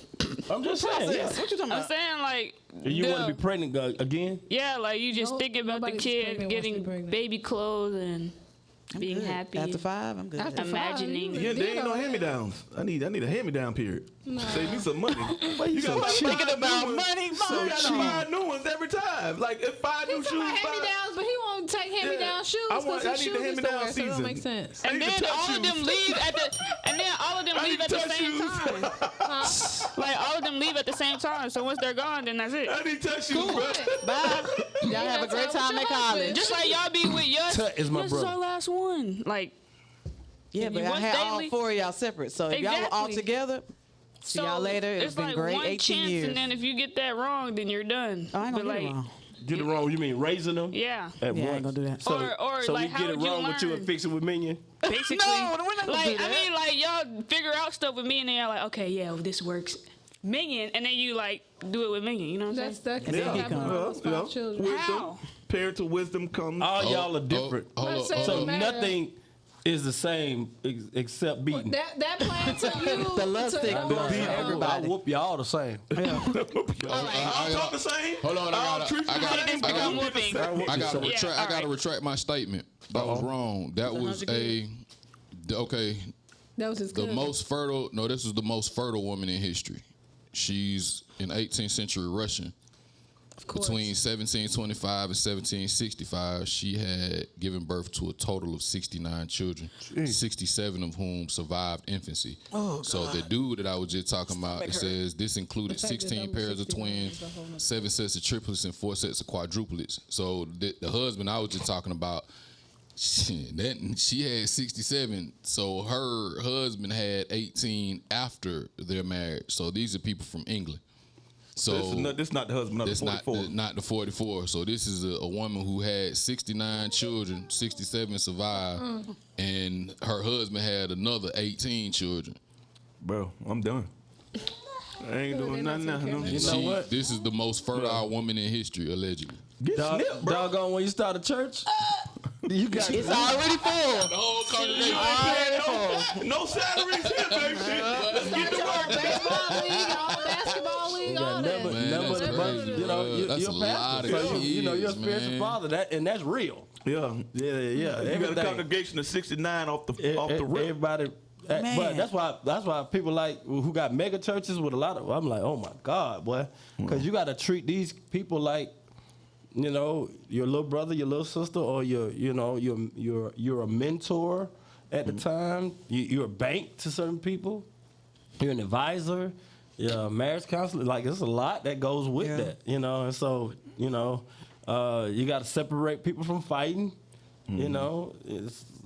I'm just saying. Yeah. What you talking I'm about? saying like, You want to be pregnant again? yeah, like you just Nope, thinking about the nobody's kid pregnant wants to be getting pregnant. baby clothes and I'm being good. happy. After 5, I'm good. After 5, Imagining. you Yeah, did there ain't no all that. hand-me-downs. I need a hand-me-down period. Save me some money. You got like Thinking 5 about new ones. money, So you got money. 5 new ones every time. Like if 5 new He's shoes, talking about 5. hand-me-downs, but he won't take hand-me-down Yeah. shoes I because want- I his need the shoes is hand-me-down the worst, so it don't season. make sense. I And need to then touch all of them shoes. leave at the and then all of them I leave need at to the touch same shoes. time. Like all of them leave at the same time. So once they're gone, then that's it. I need touch shoes, bro. Bye. Y'all have a that's great how time with at your college. husband. Just like y'all be with yours. Tut is my This is brother. our last one. Like Yeah, If but you I want had all daily- 4 of y'all separate. So if y'all were all Exactly. together, see y'all later. It's been like great. one 18 chance, years. and then if you get that wrong, then you're done. Oh, I ain't But gonna get like, it wrong. Get it wrong. You mean raising them? yeah, At Yeah, I once? ain't gonna do that. So, Or, so like, we how get it would you wrong with you learn? and fix it with Minion? basically. No, we're not gonna like do that. I mean, like y'all figure out stuff with me, and then y'all like, okay, yeah, well, this works. Minion, and then you like do it with Minion. You know what I'm That's saying? that then he happen come. with those 5 children. Wisdom, How? parental wisdom comes. All y'all are different. Hold Let's up, say hold So it up. matter. nothing is the same except beating. That plan to you. The love to stick go blows on. everybody. I whoop y'all the same. I don't talk the same. Hold on, I'll I treat you gotta, the same. I I'll gotta, do the same. I I whoop you. Yeah, all gotta right. retract my statement. That was wrong. That was okay. That was his The cousin. most fertile. No, this was the most fertile woman in history. She's an 18th century Russian. course. Between 1725 and 1765, she had given birth to a total of 69 children, 67 of whom survived infancy. So the dude that I was just talking about, it says this included The fact that 16 number pairs of 69 twins, is a whole nother- 7 sets of triplets, and 4 sets of quadruplets. So the husband I was just talking about, she had 67. So her husband had 18 after their marriage. So these are people from England. So This is not the husband of the it's 44. not the 44. So this is a woman who had 69 children, 67 survived, and her husband had another 18 children. Bro, I'm done. I ain't doing nothing now. And You know what? this is the most fertile woman in history, allegedly. Get snipped, bro. Doggone, when you start a church, you got It's already full. The whole congregation. No salaries here, baby. Let's get to work. Baseball league, all basketball league, all that. Man, number that's of the crazy, you know, bro. you're That's a a lot pastor, of so you know you're a kids, spiritual man. father, and that's real. Yeah. Yeah. You got a Everything. congregation of 69 off the rip. Everybody. Man. But that's why people like who got mega churches with a lot of. I'm like, oh my God, boy, because you got to treat these people like, you know, your little brother, your little sister, or you're a mentor at the time. You're a bank to certain people. you're an advisor, you're a marriage counselor. Like, there's a lot that goes with that, you know. And so, you know, you got to separate people from fighting. You know,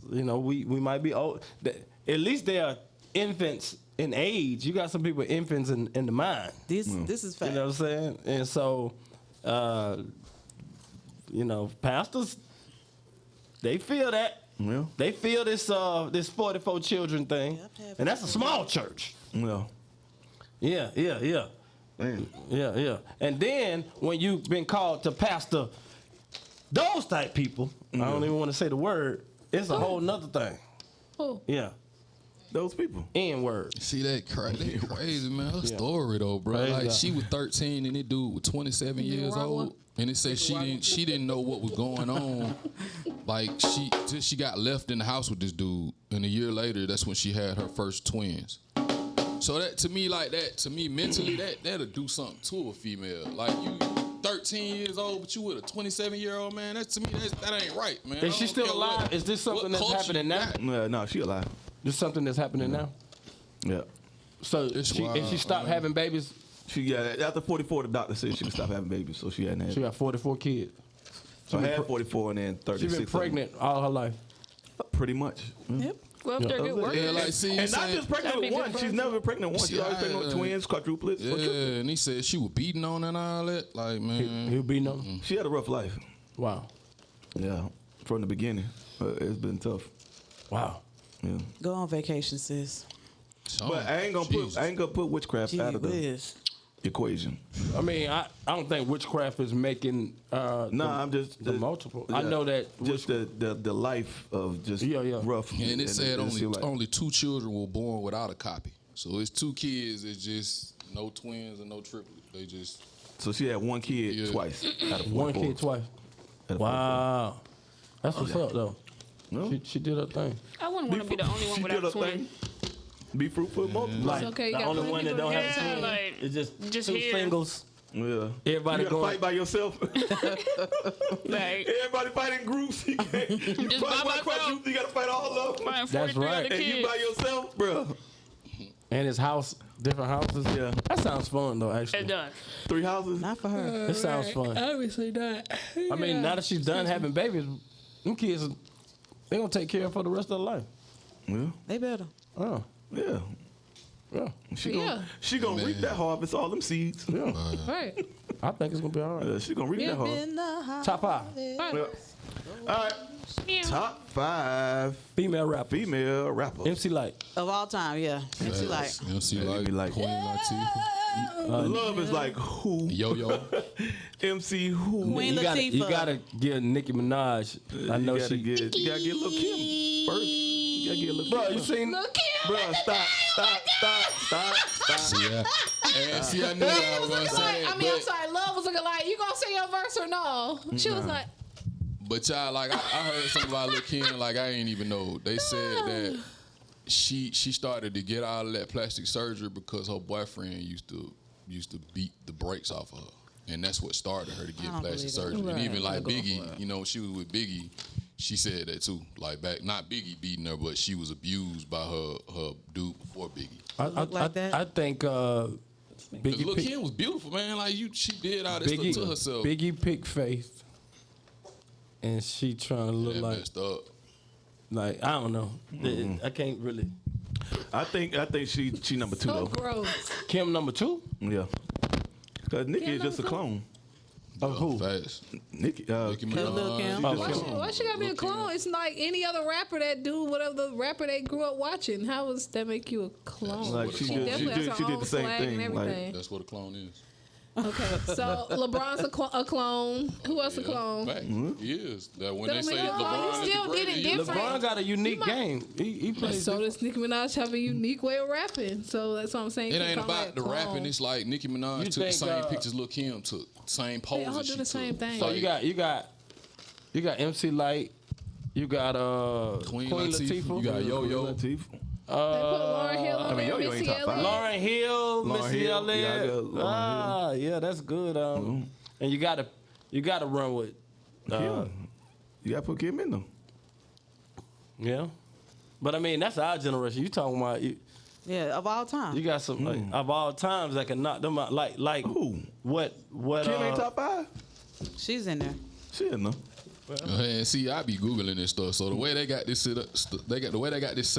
we might be old. At least they are infants in age. You got some people infants in the mind. This is fact. You know what I'm saying? And so, you know, pastors, they feel that. Yeah. They feel this 44 children thing, and that's a small church. Yeah. Yeah. Man. Yeah. And then when you've been called to pastor those type people, I don't even want to say the word, it's a whole nother thing. Who? Yeah. Those people. N-word. See that crazy, man. Her story though, bro. Crazy. Like she was 13 and that dude was 27 years old, and it said she didn't know what was going on. Like she got left in the house with this dude, and a year later, that's when she had her first twins. So that to me, mentally, that'll do something to a female. Like you 13 years old, but you with a 27-year-old man. That to me, that ain't right, man. Is she still alive? Is this something that's happening now? No, she alive. This something that's happening now? Yeah. So she stopped having babies? After 44, the doctor said she could stop having babies, so she hadn't had. She got 44 kids. So I had 44 and then 36. She's been pregnant all her life. Pretty much. Yep. Well, if they're good workers. Yeah, like see, And not just pregnant with one. She's never been pregnant once. She's always pregnant with twins, quadruplets. Yeah, and he said she was beating on and all that. Like, man. He beating on? She had a rough life. Wow. Yeah, from the beginning. It's been tough. Wow. Yeah. Go on vacation, sis. But I ain't gonna put witchcraft out of the equation. I mean, I don't think witchcraft is making I'm just the multiple. I know that just the life of just rough. And it said only 2 children were born without a copy. So it's 2 kids. It's just no twins and no triplets. They just. So she had 1 kid twice. Out of 1 kid twice. Wow. That's what's up though. No. She did her thing. I wouldn't want to be the only one without twins. Be fruitful, multiply. Like, okay, you the got only one that don't have Yeah, twins. like, It's just just 2 here. singles. Yeah. Everybody you gotta going fight by yourself. Like, Everybody fight in groups. You can't. You Just fight by one myself. quadruple, you gotta fight all of them. buying That's 43 right. other And kids. you by yourself, bro. and his house, different houses. Yeah. That sounds fun though. Actually, It does. 3 houses. Not for her. it sounds fun. Obviously not. I mean, now that she's done having babies, them kids, they gonna take care of her for the rest of their life. Yeah. They better. Oh, Yeah. yeah. She gonna reap that harvest, all them seeds. Yeah. Right. I think it's gonna be all right. She gonna reap that harvest. Top 5 Right. Yeah. All right. Yeah. Top 5 female rapper. female rappers. MC Light. Of all time, yeah. MC Light. MC Yeah, like, be like- Queen Latifah. Love is like who? Yo. MC who? Queen You Latifah. gotta give Nicki Minaj. I know you gotta she. get Lil Kim first. You gotta get Lil Kim. Bro, you seen? Look here. Bro, stop. Yeah. And see, I knew I was gonna say that. I'm sorry. Love was looking like, you gonna say your verse or no? She was like, But y'all, like I heard something about Lil Kim, like I ain't even know. They said that she started to get out of that plastic surgery because her boyfriend used to beat the brakes off of her. And that's what started her to get plastic surgery. And even like Biggie, you know, when she was with Biggie, she said that too. Like back, not Biggie beating her, but she was abused by her dude before Biggie. I think Cause Biggie Lil picked, Kim was beautiful, man. Like she did all this stuff to herself. Biggie picked Faith, and she trying to look That like messed up. I don't know. I can't really. I think she number 2 so though. gross. Kim number 2 Yeah. Cause Nicki Kim is just a number clone. of who? Fast. Nicki Lil Kim. Minaj. Why she gotta be a clone? It's like any other rapper that do whatever the rapper they grew up watching. How does that make you a clone? Like she definitely has her did own the same swag and thing. Like everything. That's what a clone is. Okay, so LeBron's a clone. Who else a clone? Fact. He is. That when That they say mean, LeBron he is still the did it greatest, he is. different. LeBron got a unique game. He plays. So does Nicki Minaj have a unique way of rapping? So that's what I'm saying. It You ain't can't call about that the clone. rapping. It's like Nicki Minaj You took the think, same pictures Lil Kim took, same poses. They all do she the same took. thing. So you got MC Light. You got Queen Queen Latifah. Latifah. You got Yo-Yo. Latifah. They put Lauryn Hill on there, Yo-Yo ain't Missy top five. Elliott. Lauryn Hill, Lauryn Missy Hill. Elliott. Yeah, I got Lauryn Hill. Yeah, that's good. And you gotta run with. Kim. You gotta put Kim in them. Yeah, but I mean that's our generation. You talking about Yeah, of all time. You got some like, of all times that can knock them out. Like Who? what? Kim ain't top 5? She's in there. She in there. And see, I be googling this stuff. So the way they got this set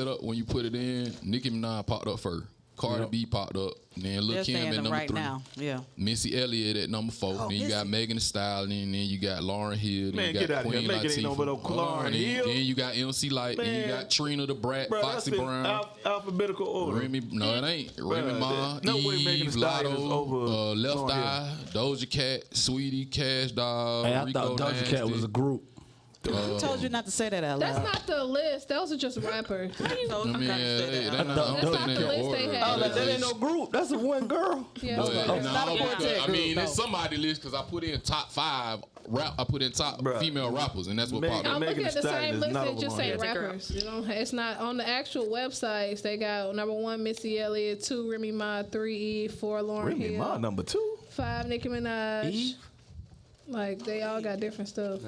up, when you put it in, Nicki Minaj popped up first. Cardi B popped up. Then Lil They're Kim saying at them number right 3. now. Yeah. Missy Elliott at number 4. Then you got Megan Thee Stallion. Then you got Lauryn Hill. Then Man, you get got out here. Queen Make it ain't no but no Latifah. Lauryn Hill. Then you got MC Light. Then you Man. got Trina the Brat, Bro, Foxy that's in Brown. alphabetical order. Remy, no, it ain't. Remy Ma, no way Megan Thee Eve, Stallion is Lotto, over Left Lauryn Eye, Doja Cat, Sweetie, Cash Doll, Hey, I Rico thought Doja Cat Nasty. was a group. Who told you not to say that out loud? That's not the list. Those are just rappers. Who told I you mean, not to say yeah, that out that loud? not, I That's don't not think the they in list they order. had. Oh, that ain't no group. That's a one girl. Yeah. But, It's nah, not a because, quartet I mean, group, it's no. somebody list because I put in top 5 rap. I put in top Bruh. female rappers, and that's what popped Megan- up. I'm Megan looking at the Thee Stallion same is list. not It over just on say here. rappers. You know, it's not on the actual websites. They got number 1 Missy Elliott, 2 Remy Ma, 3 Eve, 4 Lauryn Remy Hill, Ma number 2. 5 Nicki Minaj. Eve? Like they all got different stuff.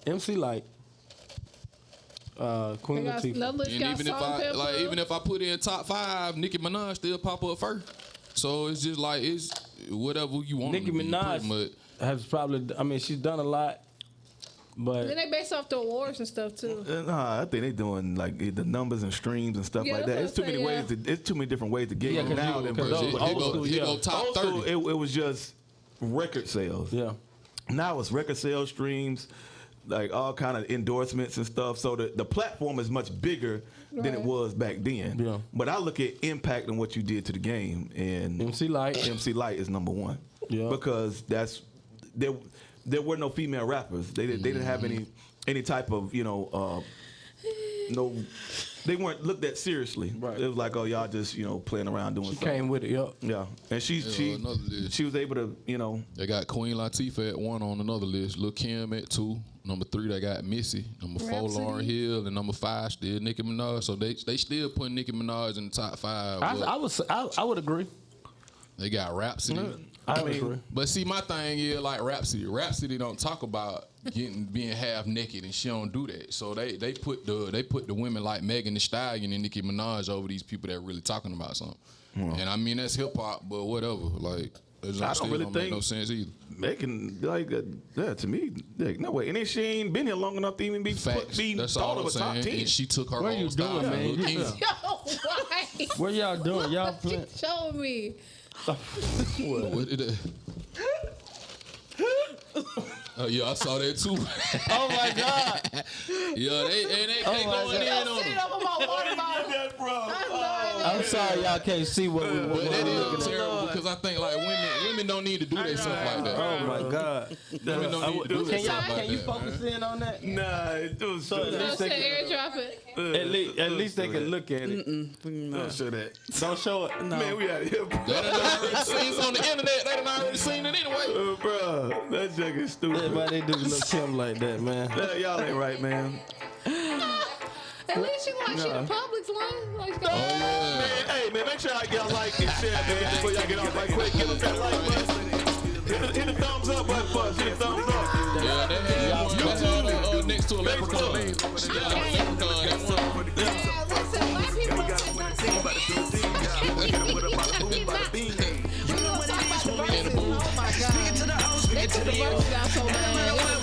MC Light. Queen They got Latifah. another list And got even if I put in top 5, Nicki Minaj still pop up first. So it's just like it's whatever you want. Nicki it to be, pretty much. Minaj has probably. I mean, she's done a lot, but Then they base off the awards and stuff too. Nah, I think they doing like the numbers and streams and stuff Yeah, like that's that. what It's too I'm many saying, ways. It's too many different ways to get Yeah, it 'cause now you- than 'cause before. those- But old He go school, top old 30. school, it was just record sales. yeah. Now it's record sales streams, like all kind of endorsements and stuff. So the platform is much bigger than it Right. was back then. Yeah. But I look at impact and what you did to the game, and MC Light. MC Light is number 1. Yeah. Because there were no female rappers. They didn't have any type of no. They weren't looked at seriously. Right. It was like, oh, y'all just playing around doing She something. came with it. Yup. Yeah, and another list. she was able to They got Queen Latifah at 1 on another list. Lil Kim at 2. Number 3, they got Missy. Number 4, Rhapsody. Lauryn Hill. And number 5, still Nicki Minaj. So they still putting Nicki Minaj in the top 5. but I would agree. they got Rhapsody. I would agree. But see, my thing is like Rhapsody. Rhapsody don't talk about being half naked, and she don't do that. So they put the women like Megan Thee Stallion and Nicki Minaj over these people that really talking about something. And I mean that's hip hop, but whatever. Like it I don't really make think no sense either. making like to me, like, no way. And then she ain't been here long enough to even be Facts. That's thought all I'm of a top saying. 10. And she took her What are you own style doing, from man? Lil' You- Kim. Yo, why? What y'all doing? Y'all playing? Show me. What did it? Oh yeah, I saw that too. Oh my God! Yeah, they going in on them. I'm sorry y'all can't see what we But that is looking at. terrible because I think like women don't need to do that stuff like that. Oh my God! Women don't need to do that Can stuff y'all like you that. focus in on that? Nah, it was So at least Say they airdrop it. can, at least they can look at it. don't show that. Don't show it. Man, we out here, They done already seen it on the internet. They done already seen it anyway. bro. That junk is stupid. Why they do look Kim like that, man? Y'all ain't right, man. At least she like she the public's one. Like, Man, hey, man, make sure y'all like and share, man, before y'all get off right quick. Give us that like button. Hit the thumbs up button for us. Hit the thumbs up. Yeah, they had one. They had next to a leprechaun. Yeah, leprechaun. That one. listen, black people don't say nothing. We gonna talk about the verses. Oh my God. They took the verses out so bad.